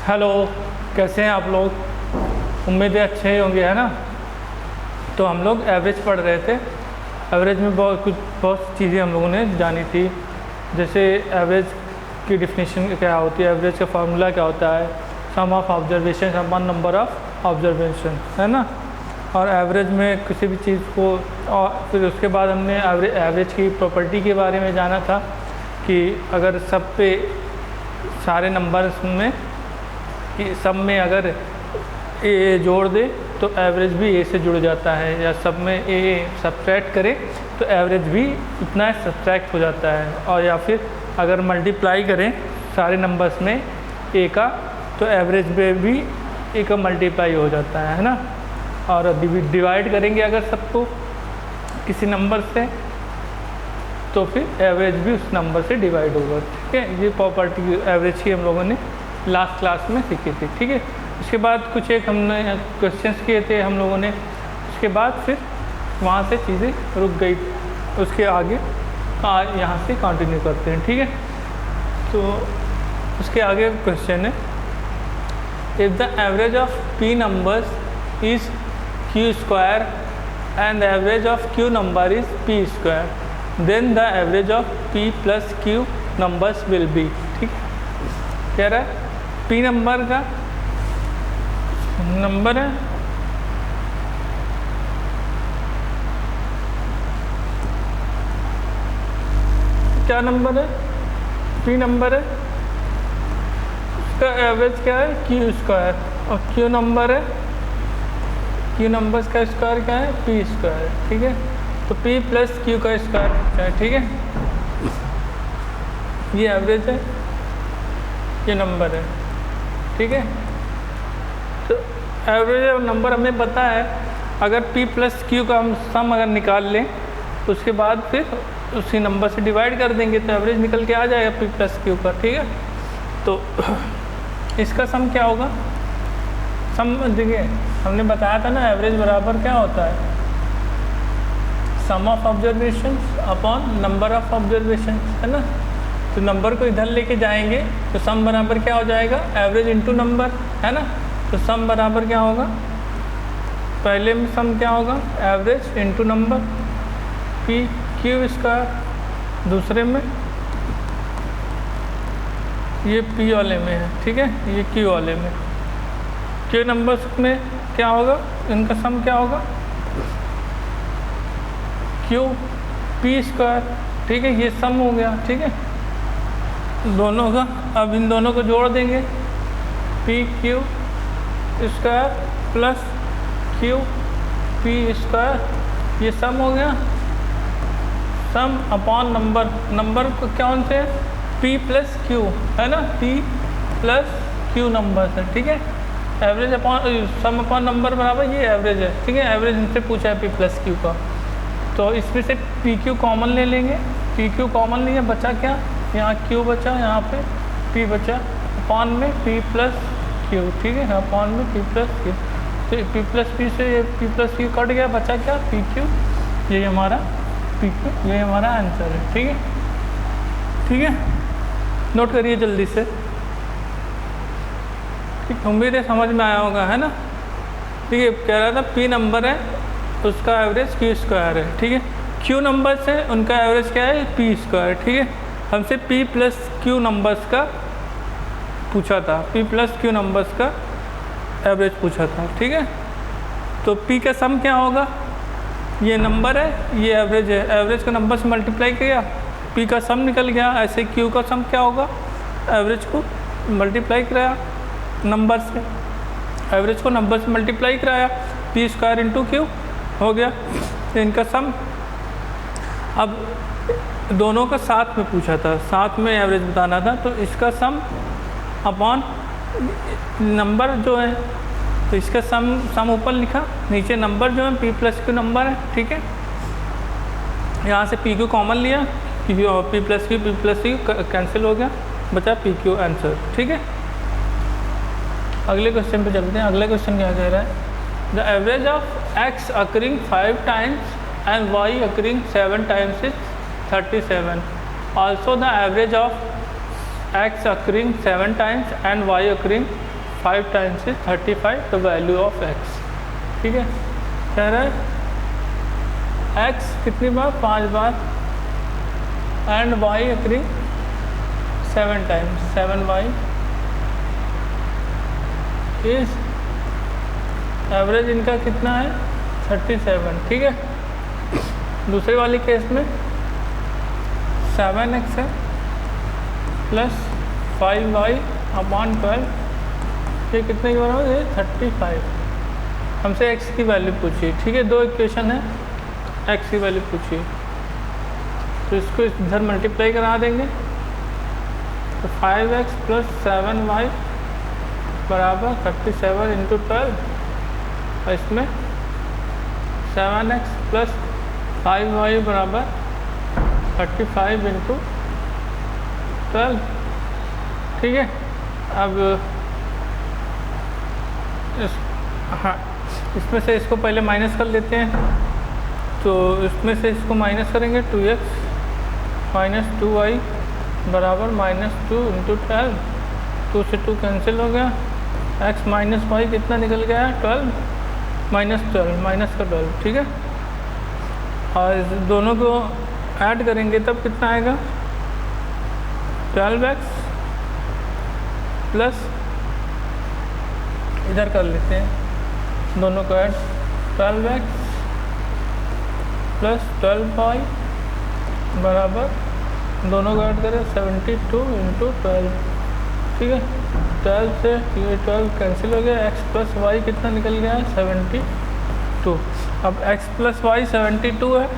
Hello, कैसे हैं आप लोग? उम्मीद है अच्छे ही होंगे, है ना। तो हम लोग एवरेज पढ़ रहे थे। एवरेज में बहुत चीज़ें हम लोगों ने जानी थी, जैसे एवरेज की डिफिनीशन क्या होती है, एवरेज का फार्मूला क्या होता है, sum of observation upon number of observation, है ना। और एवरेज में किसी भी चीज़ को, और फिर उसके बाद हमने एवरेज की प्रॉपर्टी के बारे में जाना था कि अगर सब पे सारे नंबर्स में सब में अगर ए जोड़ दे तो एवरेज भी ए से जुड़ जाता है, या सब में ए सब्ट्रैक्ट करें तो एवरेज भी उतना सब्ट्रैक्ट हो जाता है, और या फिर अगर मल्टीप्लाई करें सारे नंबर्स में ए का तो एवरेज में भी ए का मल्टीप्लाई हो जाता है ना। और डिवाइड करेंगे अगर सबको किसी नंबर से तो फिर एवरेज भी उस नंबर से डिवाइड होगा। ठीक है, ये प्रॉपर्टी एवरेज की हम लोगों ने लास्ट क्लास में सीखी थी। ठीक है, उसके बाद कुछ एक हमने क्वेश्चंस किए थे हम लोगों ने, उसके बाद फिर वहाँ से चीज़ें रुक गई, उसके आगे यहाँ से कंटिन्यू करते हैं। ठीक है, तो उसके आगे क्वेश्चन है, if the average of P numbers is Q square and the average of Q number is P square then the average of P plus Q numbers will be. ठीक है, कह रहा है पी नंबर का number है क्या number है, P number है, उसका एवरेज क्या है क्यू स्क्वायर, और क्यू नंबर है, क्यू नंबर्स का स्क्वायर क्या है पी स्क्वायर। ठीक है, तो पी प्लस क्यू का स्क्वायर है। ठीक है, ये एवरेज है, ये नंबर है। ठीक है, तो एवरेज नंबर हमें पता है, अगर p प्लस क्यू का हम सम अगर निकाल लें तो उसके बाद फिर उसी नंबर से डिवाइड कर देंगे तो एवरेज निकल के आ जाएगा p प्लस क्यू का। ठीक है, तो इसका सम क्या होगा, सम देखिए हमने बताया था ना, एवरेज बराबर क्या होता है, sum of observation upon number of observation, है ना। तो नंबर को इधर लेके जाएंगे तो सम बराबर क्या हो जाएगा, एवरेज इंटू नंबर, है ना। तो सम बराबर क्या होगा, पहले में सम क्या होगा average into number P Q square, दूसरे में ये पी वाले में है। ठीक है, ये क्यू वाले में, क्यू नंबर्स में क्या होगा, इनका सम क्या होगा क्यू पी स्क्वायर। ठीक है, ये सम हो गया। ठीक है, दोनों का, अब इन दोनों को जोड़ देंगे, P Q square plus Q P square, ये सम हो गया, सम अपॉन नंबर, नंबर को कौन से पी प्लस क्यू, है ना, पी प्लस क्यू नंबर है। ठीक है, एवरेज अपॉन सम अपॉन नंबर बराबर ये एवरेज है। ठीक है, एवरेज इनसे पूछा है पी प्लस क्यू का, तो इसमें से पी क्यू कॉमन ले लेंगे, पी क्यू कॉमन लिया, बचा क्या, यहाँ क्यू बचा, यहाँ पे पी बचा, अपॉन में पी प्लस क्यू। ठीक है, अपॉन में पी प्लस क्यू, तो पी प्लस पी से ये पी प्लस क्यू कट गया, बचा क्या पी क्यू, ये हमारा पी क्यू, ये हमारा आंसर है। ठीक है, ठीक है, नोट करिए जल्दी से। ठीक, उम्मीद है समझ में आया होगा, है ना। ठीक है, कह रहा था पी नंबर है उसका एवरेज क्यू स्क्वायर है। ठीक है, क्यू नंबर्स है उनका एवरेज क्या है पी स्क्वायर। ठीक है, हमसे p प्लस क्यू नंबर्स का पूछा था, p प्लस क्यू नंबर्स का एवरेज पूछा था। ठीक है, तो p का सम क्या होगा, ये नंबर है, ये एवरेज है, एवरेज को नंबर से मल्टीप्लाई किया, p का सम निकल गया। ऐसे q का सम क्या होगा, एवरेज को मल्टीप्लाई कराया नंबर से, एवरेज को नंबर से मल्टीप्लाई कराया, p स्क्वायर इंटू क्यू हो गया, तो इनका सम। अब दोनों का साथ में पूछा था, साथ में एवरेज बताना था, तो इसका सम अपॉन नंबर जो है, तो इसका सम ऊपर लिखा, नीचे नंबर जो है पी प्लस क्यू नंबर है। ठीक है, यहाँ से पी क्यू कॉमन लिया, पी प्लस क्यू कैंसिल हो गया, बचा पी क्यू आंसर। ठीक है, अगले क्वेश्चन पे चलते हैं। अगले क्वेश्चन क्या कह रहा है, the average of X occurring 5 times and Y occurring 7 times is 37. Also the average of x occurring 7 times and y occurring 5 times is 35 the value of x। ठीक है, कह रहा है x कितनी बार, 5 बार, and y occurring 7 times, 7y is average इनका कितना है 37। ठीक है, दूसरे वाली केस में 7x है प्लस 5y अपॉन 12, ये कितने के बराबर है 35। हमसे x की वैल्यू पूछी। ठीक है, दो इक्वेशन है, x की वैल्यू पूछी, तो इसको इधर मल्टीप्लाई करा देंगे, तो 5x प्लस 7y बराबर 37 इंटू 12, और इसमें 7x प्लस 5y बराबर 35 इंटू 12। ठीक है, अब हाँ, इसमें से इसको पहले माइनस कर लेते हैं, तो इसमें से इसको माइनस करेंगे, 2x माइनस 2y बराबर -2 इंटू 12, 2 से 2 कैंसिल हो गया, x माइनस वाई कितना निकल गया है 12, -12 माइनस का 12। ठीक है, और इस दोनों को ऐड करेंगे तब कितना आएगा 12x प्लस, इधर कर लेते हैं दोनों को ऐड, 12x प्लस 12y बराबर, दोनों को ऐड करें 72 इंटू 12। ठीक है, 12 से ये 12 कैंसिल हो गया, x प्लस वाई कितना निकल गया है 72। अब x प्लस वाई 72 है,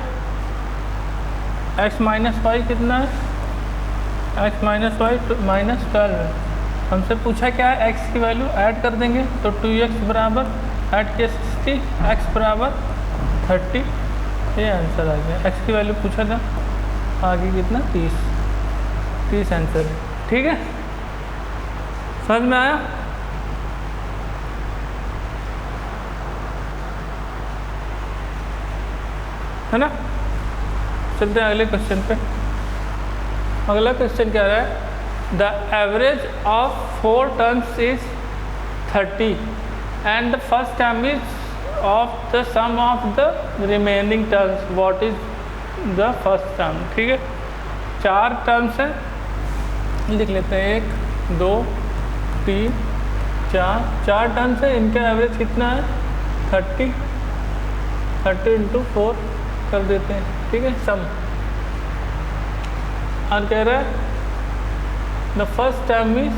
x माइनस वाई कितना है, x माइनस वाई -12 है। हमसे पूछा क्या है, x की वैल्यू ऐड कर देंगे, तो 2x बराबर ऐड के 60, x बराबर 30, ये आंसर आ गया। x की वैल्यू पूछा था, आगे कितना 30 आंसर है। ठीक है, समझ में आया? है ना, चलते हैं अगले क्वेश्चन पे। अगला क्वेश्चन क्या रहा है, the average of 4 terms is 30 and the first term is of the sum of the remaining terms, what is the first term. ठीक है, 4 टर्म्स हैं, लिख लेते हैं 1 2 3 4 टर्म्स है, इनका एवरेज कितना है 30 इंटू 4 कर देते हैं। ठीक है, सम, और कह रहा है the first term is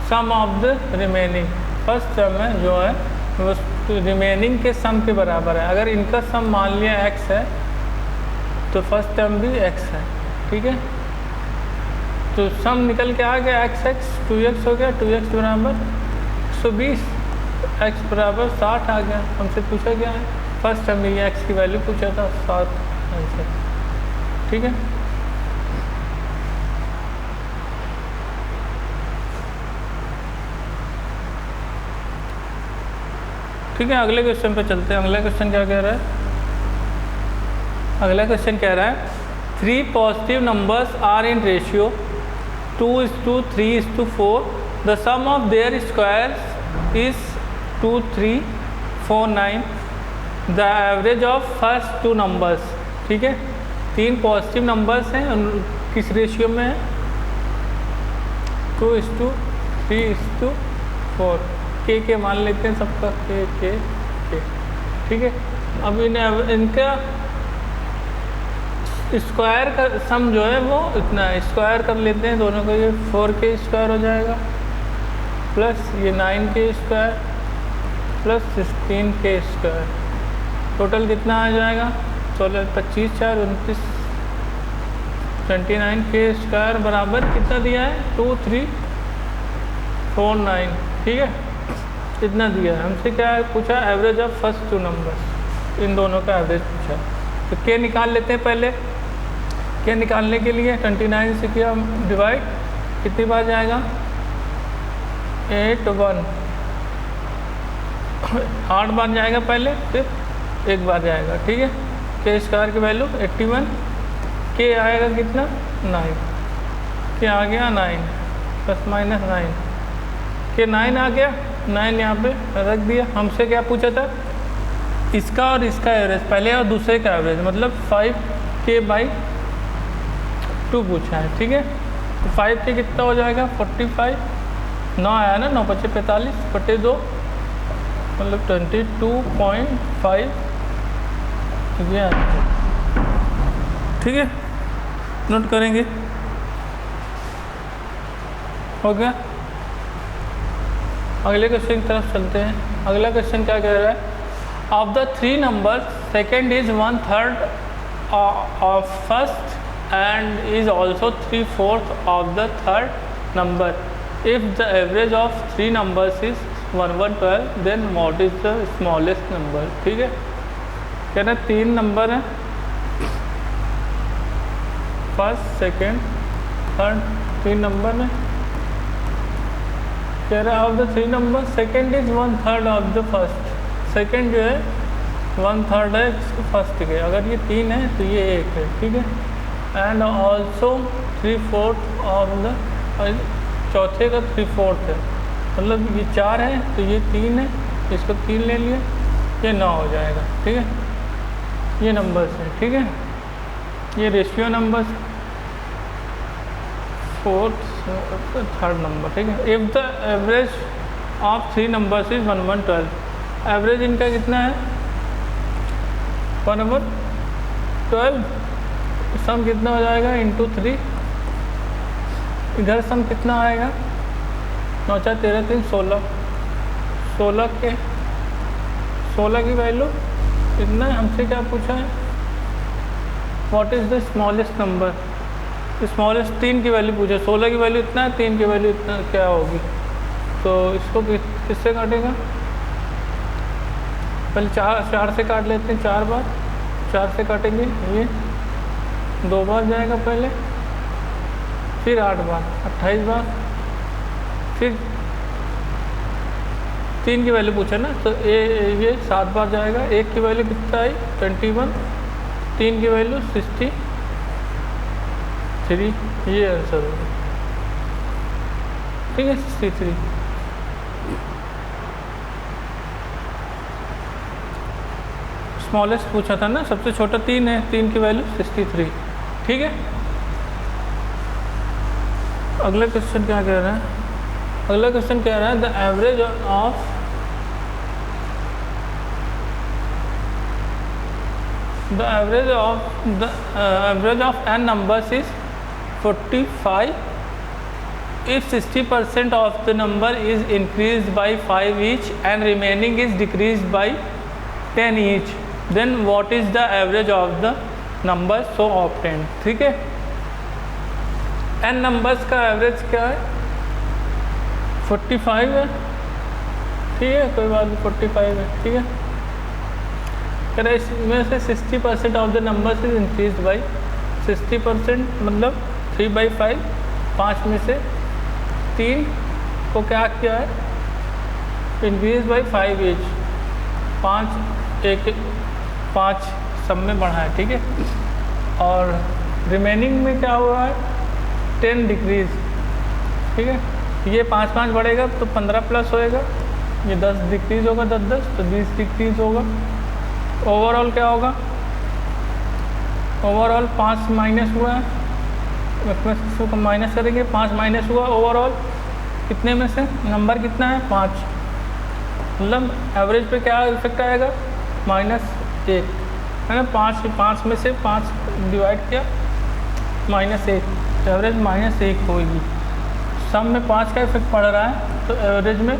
sum of the remaining, first term है जो है वो रिमेनिंग के सम के बराबर है। अगर इनका सम मान लिया x है तो फर्स्ट टर्म भी x है। ठीक है, तो सम निकल के आ गया x 2x हो गया, 2x बराबर 120, x बराबर 60 आ गया। हमसे पूछा गया है फर्स्ट टर्म में, ये x की वैल्यू पूछा था 7 आंसर। ठीक है, ठीक है, अगले क्वेश्चन पे चलते हैं। अगला क्वेश्चन क्या कह रहा है, अगला क्वेश्चन कह रहा है 3 positive numbers are in ratio 2:3:4, the sum of their squares is 2 3 4 9, the average of first 2 numbers. ठीक है, 3 पॉजिटिव नंबर्स हैं, किस रेशियो में है 2:3:4, के मान लेते हैं सबका, के। ठीक है, अब इनका स्क्वायर का सम जो है वो इतना है, स्क्वायर कर लेते हैं दोनों को, ये 4 स्क्वायर हो जाएगा प्लस ये 9 स्क्वायर प्लस 16 स्क्वायर, टोटल कितना आ जाएगा 16 25 4 29 29 स्क्वायर बराबर कितना दिया है 2 3 4 9। ठीक है, इतना दिया है। हमसे क्या है पूछा, एवरेज ऑफ फर्स्ट 2 नंबर्स, इन दोनों का एवरेज पूछा। तो के निकाल लेते हैं पहले। के निकालने के लिए 29 से किया डिवाइड, कितनी बार जाएगा 8 1 8 बार जाएगा पहले, फिर 1 बार जाएगा। ठीक है, के स्क्वायर की वैल्यू 81, के आएगा कितना 9, के आ गया 9 ± 9, के 9 आ गया, 9 यहाँ पे रख दिया। हमसे क्या पूछा था, इसका और इसका एवरेज, पहले और दूसरे का एवरेज, मतलब 5k/2 पूछा है। ठीक है, तो 5k कितना हो जाएगा 45, 9 आया ना, 9 × 45 बटे 2 मतलब 22.5 ये आया। ठीक है, नोट करेंगे। हो गया, अगले क्वेश्चन की तरफ चलते हैं। अगला क्वेश्चन क्या कह रहा है, of the 3 number second is 1/3 of first and is also 3/4 of the third number. If the average of 3 numbers is 1, 1, 12 then what is the smallest number. ठीक है, कह रहे 3 नंबर हैं, फर्स्ट सेकेंड थर्ड, 3 नंबर में कह रहा है of the 3 number second is 1/3 of the first. Second जो है 1/3 है फर्स्ट के, अगर ये 3 है तो ये 1 है। ठीक है, एंड ऑल्सो 3/4 ऑफ द, चौथे का 3/4 है, मतलब ये 4 है तो ये 3 है, इसको 3 ले लिया, ये 9 हो जाएगा। ठीक है, ये नंबर्स हैं। ठीक है, ये ratio numbers, fourth third number. ठीक है, if the average of 3 numbers is 1, 1, 12, average इनका कितना है 1/12, सम कितना हो जाएगा × 3, इधर सम कितना आएगा 9 × 4 = 13, 3 = 16, 16 की वैल्यू इतना है। हमसे क्या पूछा है, what is the smallest number, smallest 3 की वैल्यू पूछे, 16 की वैल्यू इतना है, 3 की वैल्यू इतना क्या होगी, तो इसको किससे काटेगा, पहले 4 से काट लेते हैं, 4 बार 4 से काटेंगे, ये 2 बार जाएगा पहले, फिर 8 बार 28 बार, फिर 3 की वैल्यू पूछा ना, तो ये 7 बार जाएगा। 1 की वैल्यू कितना आई 21, 3 की वैल्यू 63, ये आंसर होगा। ठीक है, 63। स्मॉलेस्ट पूछा था ना, सबसे छोटा 3 है, 3 की वैल्यू 63। ठीक है, अगला क्वेश्चन क्या कह रहा है, अगला क्वेश्चन कह रहा है the average of n numbers is 45 if 60% of the number is increased by 5 each and remaining is decreased by 10 each, then what is the average of the numbers so obtained। ठीक है, n numbers का average क्या है 45 है। ठीक है, कोई बात नहीं, 45 है। ठीक है, कह इसमें से 60% of the numbers is increase by 60%, मतलब 3/5, 5 में से 3 को क्या किया है इंक्रीज बाई 5 ईच, 5 सब में बढ़ा है। ठीक है, और रिमेनिंग में क्या हुआ है 10 डिक्रीज। ठीक है, ये 5 बढ़ेगा तो 15 प्लस होएगा, ये 10 डिक्रीज होगा, 10 तो 20 डिक्रीज होगा। ओवरऑल क्या होगा, ओवरऑल 5 माइनस हुआ है, इसमें इसको माइनस करेंगे, 5 माइनस हुआ ओवरऑल कितने में से, नंबर कितना है 5, मतलब एवरेज पे क्या इफेक्ट आएगा -1 है ना, 5 में से 5 डिवाइड किया -1, एवरेज -1 होगी। सम में 5 का इफेक्ट पड़ रहा है तो एवरेज में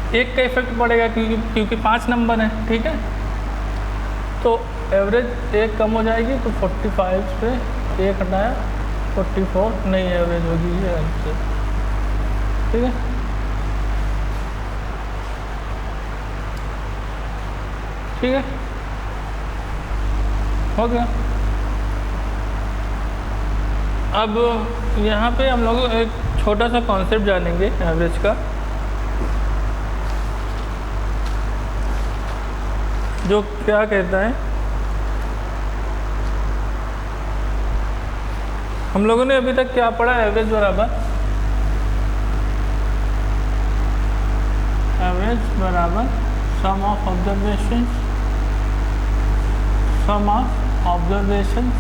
1 का इफेक्ट पड़ेगा, क्योंकि 5 नंबर हैं। ठीक है, तो एवरेज 1 कम हो जाएगी, तो 45 से 1 हटाया 44 नई एवरेज होगी ये आंसर। ठीक है, ठीक है, हो गया। अब यहाँ पे हम लोग एक छोटा सा कॉन्सेप्ट जानेंगे एवरेज का, जो क्या कहता है, हम लोगों ने अभी तक क्या पढ़ा, एवरेज बराबर एवरेज बराबर sum of observation, sum of observation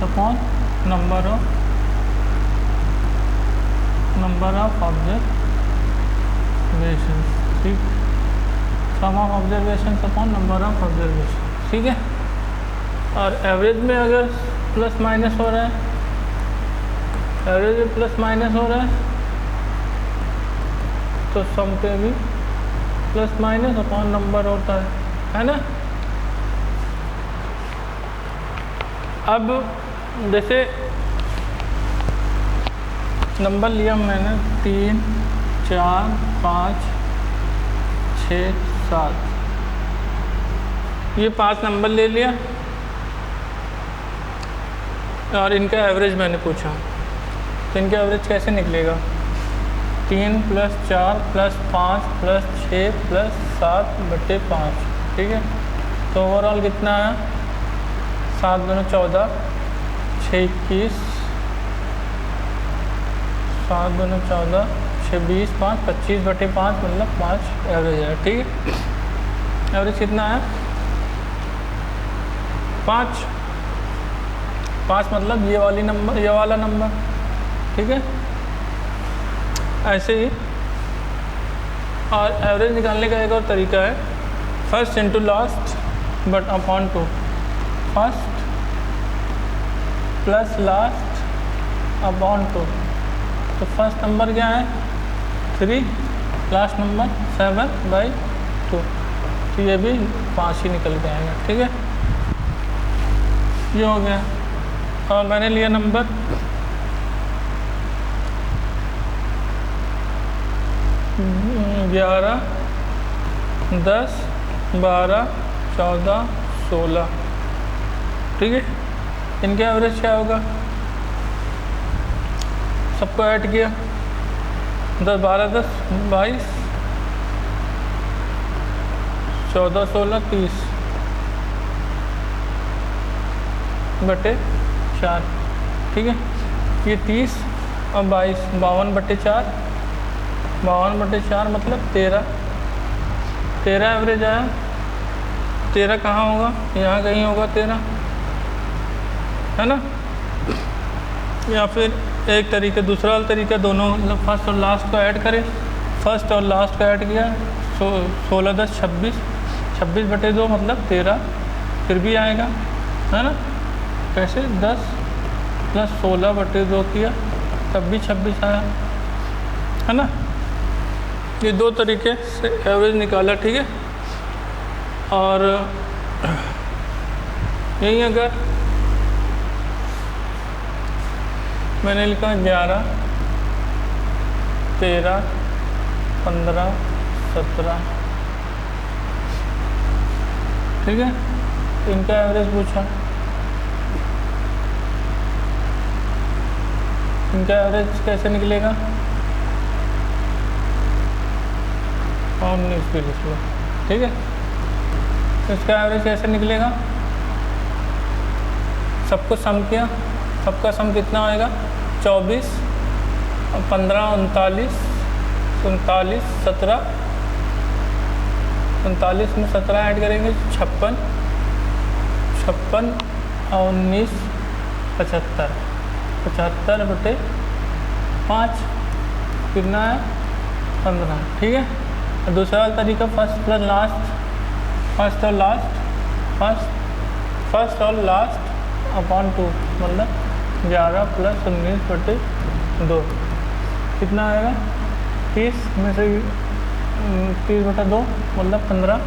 upon number of observation, ठीक, sum of observation upon number of observation, ठीक है। और एवरेज में अगर प्लस माइनस हो रहा है, एवरेज में प्लस माइनस हो रहा है तो सम पे भी प्लस माइनस अपॉन नंबर होता है ना। अब जैसे नंबर लिया मैंने 3, 4, 5, 6, 7, ये 5 नंबर ले लिया और इनका एवरेज मैंने पूछा, तो इनका एवरेज कैसे निकलेगा? 3 + 4 + 5 + 6 + 7/5, ठीक है। तो ओवरऑल कितना आया? 7 दूनी 14, 6 21, 7 दूनी 14, 6 20, 5 25/5 मतलब 5 एवरेज है, ठीक है। एवरेज कितना है? 5 मतलब ये वाली नंबर, ये वाला नंबर, ठीक है। ऐसे ही और एवरेज निकालने का एक और तरीका है, first into last but upon 2, first plus last upon 2। तो फर्स्ट नंबर क्या है? 3, लास्ट नंबर 7/2, तो ये भी 5 ही निकल के आएगा, ठीक है। ये हो गया। और मैंने लिया नंबर 11, 10, 12, 14, 16, ठीक है। इनके एवरेज क्या होगा? सबको ऐड किया, 10, 12, 10, 22, 14, 16, 30/4, ठीक है। ये 30 और 22, 52/4, 52/4 मतलब 13 एवरेज आया। 13 कहाँ होगा? यहाँ कहीं होगा 13, है ना। या फिर एक तरीका, दूसरा वाला तरीका, दोनों मतलब फर्स्ट और लास्ट को ऐड करें, फर्स्ट और लास्ट को ऐड किया, 16, 10, 26, 26/2 मतलब 13, फिर भी आएगा, है ना। कैसे? 10 + 16/2 किया तब भी 26 आया, है ना। ये 2 तरीके से एवरेज निकाला, ठीक है। और यही अगर मैंने लिखा 11, 13, 15, 17, ठीक है। तो इनका एवरेज पूछा, इनका एवरेज कैसे निकलेगा? 19 भी लिख लो, ठीक है। इसका एवरेज कैसे निकलेगा? सबको सम किया, सबका सम कितना होएगा? 24 और 15, 39, 17, 39 में 17 ऐड करेंगे 56 और 19 75/5 कितना है? 15, ठीक है। और दूसरा वाला तरीका फर्स्ट प्लस लास्ट, फर्स्ट और लास्ट अपॉन 2 मतलब 11 + 19/2 कितना आएगा? 30 में से 30/2 मतलब 15,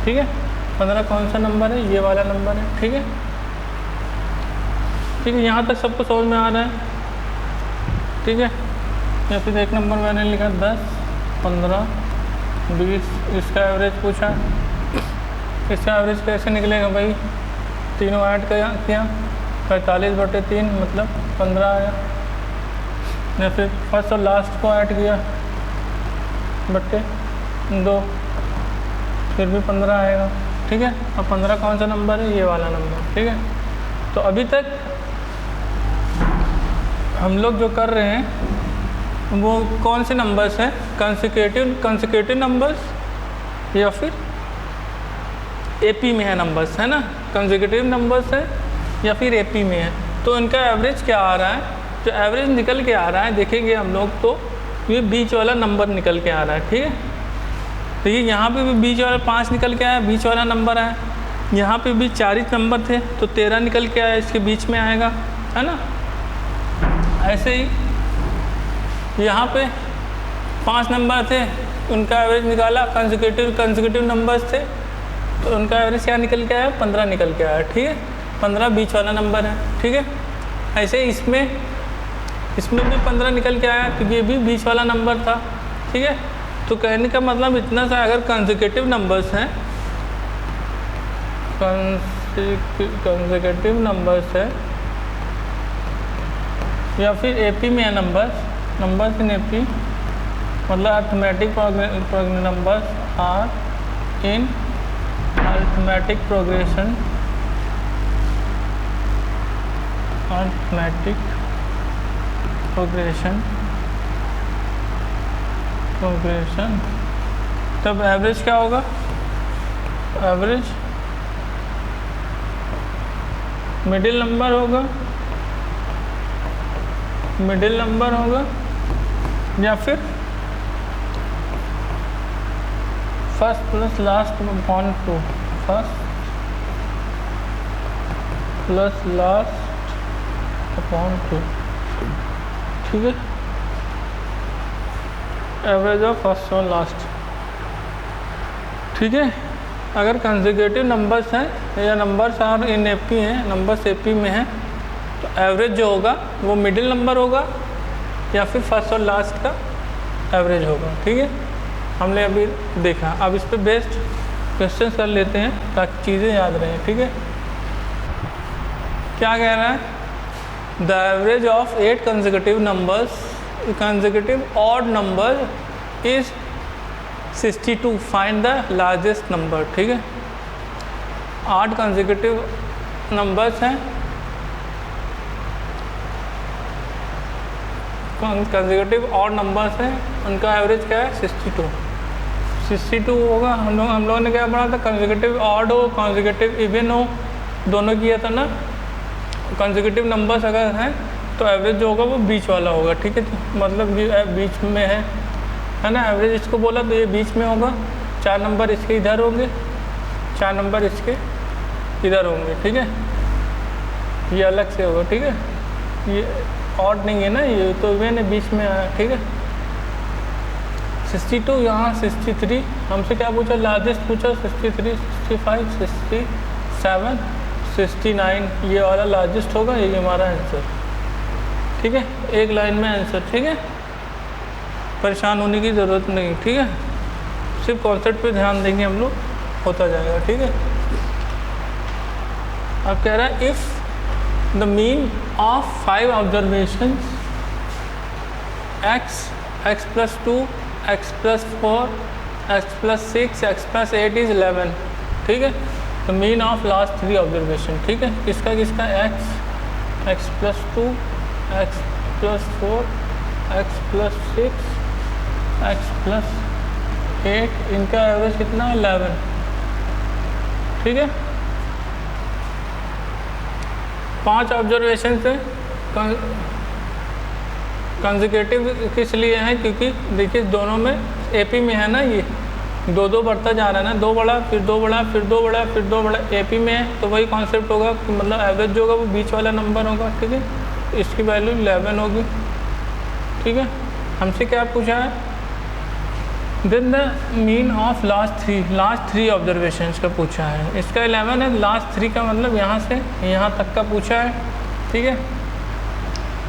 ठीक है। 15 कौन सा नंबर है? ये वाला नंबर है, ठीक है। ठीक है, यहाँ तक सबको समझ में आ रहा है, ठीक है। या फिर एक नंबर मैंने लिखा 10, 15, 20, इसका एवरेज पूछा। इसका एवरेज कैसे निकलेगा भाई? तीनों ऐड किया 45/3 मतलब 15 आया। या फिर फर्स्ट और लास्ट को ऐड किया /2 फिर भी 15 आएगा, ठीक है। अब 15 कौन सा नंबर है? ये वाला नंबर, ठीक है। तो अभी तक हम लोग जो कर रहे हैं वो कौन से नंबर्स हैं, कंसेक्यूटिव नंबर्स या फिर एपी में है नंबर्स, है ना। कंसेक्यूटिव नंबर्स है या फिर एपी में है, तो इनका एवरेज क्या आ रहा है, जो एवरेज निकल के आ रहा है देखेंगे हम लोग तो ये बीच वाला नंबर निकल के आ रहा है, ठीक है। तो ये यहाँ पे भी बीच वाला 5 निकल के आया, बीच वाला नंबर आया, यहाँ पे भी 4 ही नंबर थे तो 13 निकल के आया, इसके बीच में आएगा, है ना। ऐसे ही यहाँ पे 5 नंबर थे, उनका एवरेज निकाला, कंसेक्यूटिव नंबर्स थे तो उनका एवरेज क्या निकल के आया, 15 निकल के आया, ठीक है। 15 बीच वाला नंबर है, ठीक है। ऐसे इसमें भी 15 निकल के आया क्योंकि ये भी बीच वाला नंबर था, ठीक है। तो कहने का मतलब इतना सा, अगर कंसेक्यूटिव नंबर्स हैं, कंसेक्यूटिव नंबर्स है या फिर एपी में है नंबर्स इन एपी, मतलब arithmetic numbers are in arithmetic progression, तब एवरेज क्या होगा, एवरेज मिडिल नंबर होगा या फिर first plus last upon 2, first plus last upon 2, ठीक है। एवरेज ऑफ फर्स्ट और लास्ट, ठीक है। अगर कंसेक्यूटिव नंबर्स हैं या नंबर्स आर इन एपी हैं, नंबर्स एपी में हैं, तो एवरेज जो होगा वो मिडिल नंबर होगा या फिर फर्स्ट और लास्ट का एवरेज होगा, ठीक है। हमने अभी देखा, अब इस पर बेस्ड क्वेश्चन कर लेते हैं ताकि चीज़ें याद रहें, ठीक है। क्या कह रहा है, the average of 8 consecutive numbers, consecutive odd number is 62, find the largest number, ठीक है। 8 कंसेक्यूटिव नंबर्स हैं, कंसेक्यूटिव ऑड नंबर्स हैं, उनका एवरेज क्या है 62 होगा। हम लोगों ने क्या पढ़ा था, कंसेक्यूटिव ऑड हो कंसेक्यूटिव इवन हो, दोनों किया था ना। कंसेक्यूटिव नंबर्स अगर हैं तो एवरेज जो होगा वो बीच वाला होगा, ठीक है। मतलब ये बीच में है ना, एवरेज इसको बोला तो ये बीच में होगा, 4 नंबर इसके इधर होंगे, 4 नंबर इसके इधर होंगे, ठीक है। ये अलग से होगा, ठीक है। ये ऑड नहीं है ना, ये तो इवन है, बीच में आया, ठीक है। 62 यहाँ 63, हमसे क्या पूछा, लार्जेस्ट पूछा, 63, 65, 67, 69, ये वाला लार्जेस्ट होगा, ये हमारा आंसर, ठीक है। एक लाइन में आंसर, ठीक है। परेशान होने की ज़रूरत नहीं, ठीक है। सिर्फ कॉन्सेप्ट पे ध्यान देंगे हम लोग, होता जाएगा, ठीक है। अब कह रहा है if the mean of 5 observations x plus 2, x plus 4, x plus 6, x plus 8 is 11, ठीक है। The mean of last 3 observation, ठीक है। किसका x plus 2, x plus 4, x plus 6, x plus 8, इनका एवरेज कितना है 11, ठीक है। 5 ऑब्जर्वेशन से कंसेक्यूटिव किस लिए हैं, क्योंकि देखिए दोनों में एपी में है ना, ये 2-2 बढ़ता जा रहा है ना, 2 बढ़ा फिर 2 बढ़ा फिर 2 बढ़ा फिर 2 बढ़ा, एपी में है तो वही कॉन्सेप्ट होगा कि मतलब एवरेज जो होगा वो बीच वाला नंबर होगा, ठीक है। इसकी वैल्यू 11 होगी, ठीक है। हमसे क्या पूछा है, then the mean of last 3 observations का पूछा है। इसका 11 है, लास्ट 3 का मतलब यहाँ से यहाँ तक का पूछा है, ठीक है।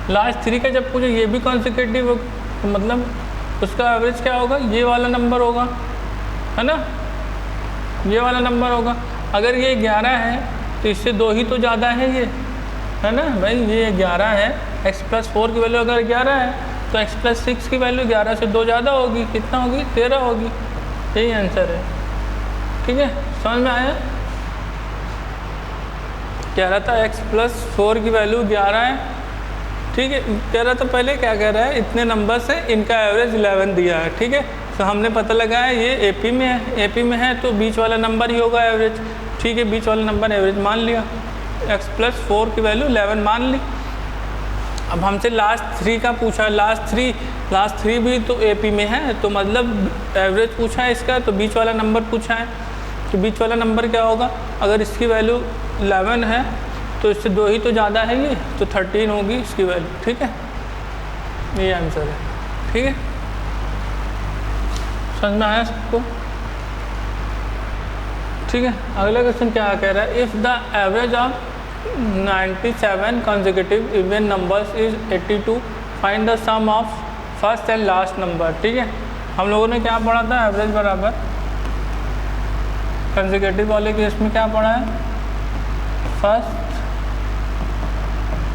लास्ट 3 का जब पूछा, ये भी कॉन्सेक्यूटिव हो तो मतलब उसका एवरेज क्या होगा, ये वाला नंबर होगा, है ना, ये वाला नंबर होगा। अगर ये 11 है तो इससे 2 ही तो ज़्यादा है ये, है ना भाई, ये 11 है, x प्लस 4 की वैल्यू अगर 11 है तो x प्लस 6 की वैल्यू 11 से 2 ज़्यादा होगी, कितना होगी 13 होगी, यही आंसर है, ठीक है। समझ में आया, कह रहा था x प्लस 4 की वैल्यू 11 है ठीक है, कह रहा था पहले क्या कह रहा है, इतने नंबर्स हैं, इनका एवरेज 11 दिया है। ठीक है, तो हमने पता लगाया ये एपी में है, एपी में है तो बीच वाला नंबर ही होगा एवरेज। ठीक है, बीच वाला नंबर एवरेज मान लिया, x + 4 की वैल्यू 11 मान ली। अब हमसे लास्ट 3 का पूछा, लास्ट थ्री भी तो एपी में है, तो मतलब एवरेज पूछा है इसका, तो बीच वाला नंबर पूछा है। तो बीच वाला नंबर क्या होगा, अगर इसकी वैल्यू 11 है तो इससे 2 ही तो ज़्यादा है ये, तो 13 होगी इसकी वैल्यू। ठीक है, ये आंसर है। ठीक है, समझ में आया सबको? ठीक है, अगला क्वेश्चन क्या कह रहा है, if the average of 97 consecutive even numbers is 82, find the sum of first and last number। ठीक है, हम लोगों ने क्या पढ़ा था, एवरेज बराबर कंसेक्यूटिव वाले केस में क्या पढ़ा है, फर्स्ट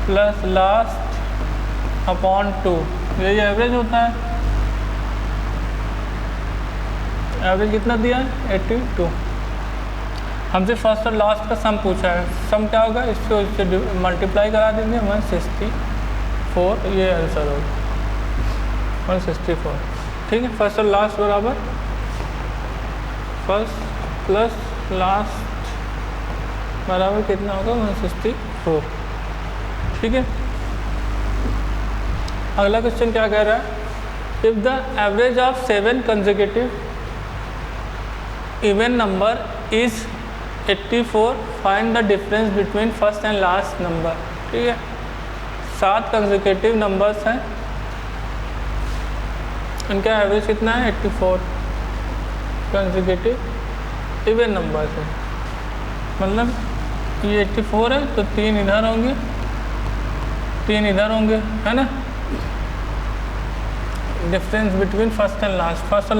प्लस लास्ट अपॉन 2, यही एवरेज होता है। एवरेज कितना दिया है, 82। हमसे फर्स्ट और लास्ट का सम पूछा है, सम क्या होगा, इसको इससे मल्टीप्लाई करा देंगे 164, ये आंसर होगा 164। ठीक है, फर्स्ट और लास्ट बराबर फर्स्ट प्लस लास्ट बराबर कितना होगा, 164। ठीक है, अगला क्वेश्चन क्या कह रहा है, if the average of 7 consecutive even number is 84, find the difference between first and last number. ठीक है, 7 कंसेक्यूटिव नंबर्स हैं, इनका एवरेज कितना है, 84 कंसेक्यूटिव इवन नंबर्स हैं, मतलब ये 84 है तो 3 इधर होंगे, 3 इधर होंगे, है ना। Difference between first and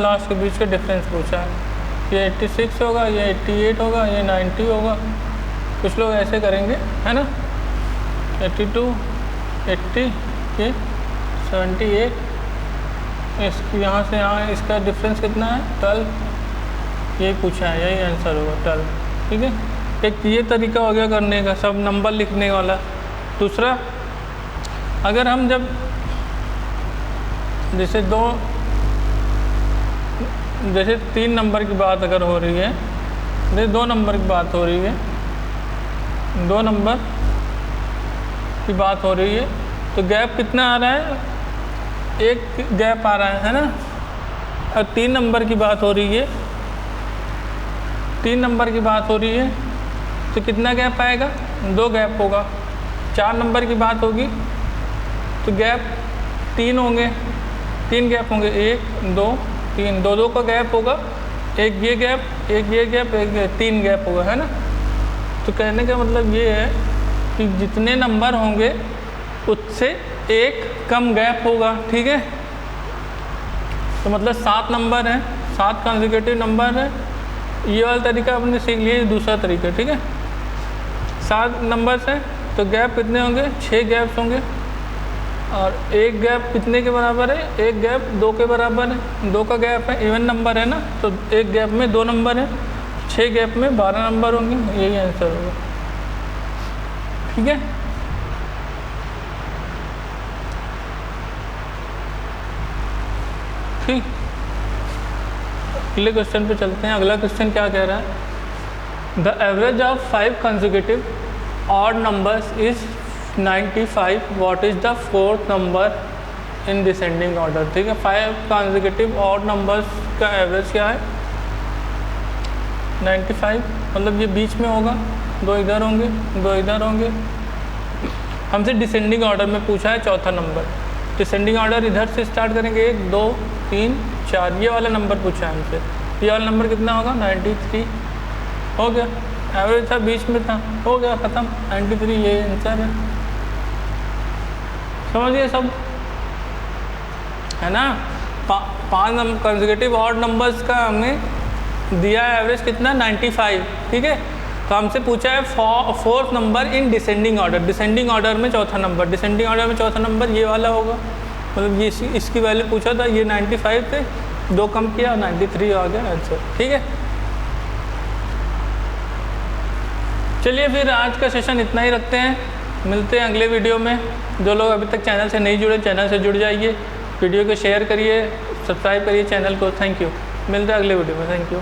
last के बीच का डिफरेंस पूछा है, ये 86 होगा, ये 88 होगा, ये 90 होगा। कुछ लोग ऐसे करेंगे, है ना, 82, 80, ये 78, इसकी यहाँ से यहाँ इसका डिफरेंस कितना है, 12, यही पूछा है, यही आंसर होगा 12। ठीक है, एक ये तरीका हो गया करने का, सब नंबर लिखने वाला। दूसरा, अगर हम जब जैसे 3 नंबर की बात अगर हो रही है, जैसे 2 नंबर की बात हो रही है, 2 नंबर की बात हो रही है, तो गैप कितना आ रहा है, एक गैप आ रहा है ना। और 3 नंबर की बात हो रही है, 3 नंबर की बात हो रही है तो कितना गैप आएगा, 2 गैप होगा। 4 नंबर की बात होगी तो गैप 3 होंगे, 3 गैप होंगे, 1 2 3, 2 का गैप होगा, एक ये गैप, एक ये गैप, एक 3 गैप होगा, है ना। तो कहने का मतलब ये है कि जितने नंबर होंगे उससे एक कम गैप होगा। ठीक है, तो मतलब 7 नंबर हैं, 7 कंसेक्यूटिव नंबर है, ये वाला तरीका आपने सीख लिया, दूसरा तरीका। ठीक है, 7 नंबर्स हैं तो गैप कितने होंगे, 6 गैप्स होंगे, और एक गैप कितने के बराबर है, एक गैप 2 के बराबर है, 2 का गैप है, इवन नंबर है ना, तो एक गैप में 2 नंबर है, 6 गैप में 12 नंबर होंगे, यही आंसर होगा। ठीक है, ठीक, अगले क्वेश्चन पे चलते हैं। अगला क्वेश्चन क्या कह रहा है, the average of 5 consecutive odd numbers is 95, what is the 4th number in descending order. ठीक है, 5 कंसेक्यूटिव ऑड नंबर्स का एवरेज क्या है, 95, मतलब ये बीच में होगा, 2 इधर होंगे, 2 इधर होंगे। हमसे डिसेंडिंग ऑर्डर में पूछा है, चौथा नंबर। डिसेंडिंग ऑर्डर इधर से स्टार्ट करेंगे, 1 2 3 4, ये वाला नंबर पूछा है हमसे, ये वाला नंबर कितना होगा, 93, हो गया, एवरेज था, बीच में था, हो गया, ख़त्म, 93, ये आंसर है। समझिए सब, है ना। 5 कंसेक्यूटिव ऑड नंबर्स का हमें दिया है एवरेज कितना, 95। ठीक है, तो हमसे पूछा है 4th number in descending order, descending order में चौथा नंबर, डिसेंडिंग ऑर्डर में चौथा नंबर ये वाला होगा, मतलब ये इसकी वैल्यू पूछा था, ये 95 थे, 2 कम किया, 93 आ गया आंसर। ठीक है, चलिए फिर आज का सेशन इतना ही रखते हैं। मिलते हैं अगले वीडियो में। जो लोग अभी तक चैनल से नहीं जुड़े, चैनल से जुड़ जाइए, वीडियो को शेयर करिए, सब्सक्राइब करिए चैनल को। Thank you. मिलते हैं अगले वीडियो में। Thank you.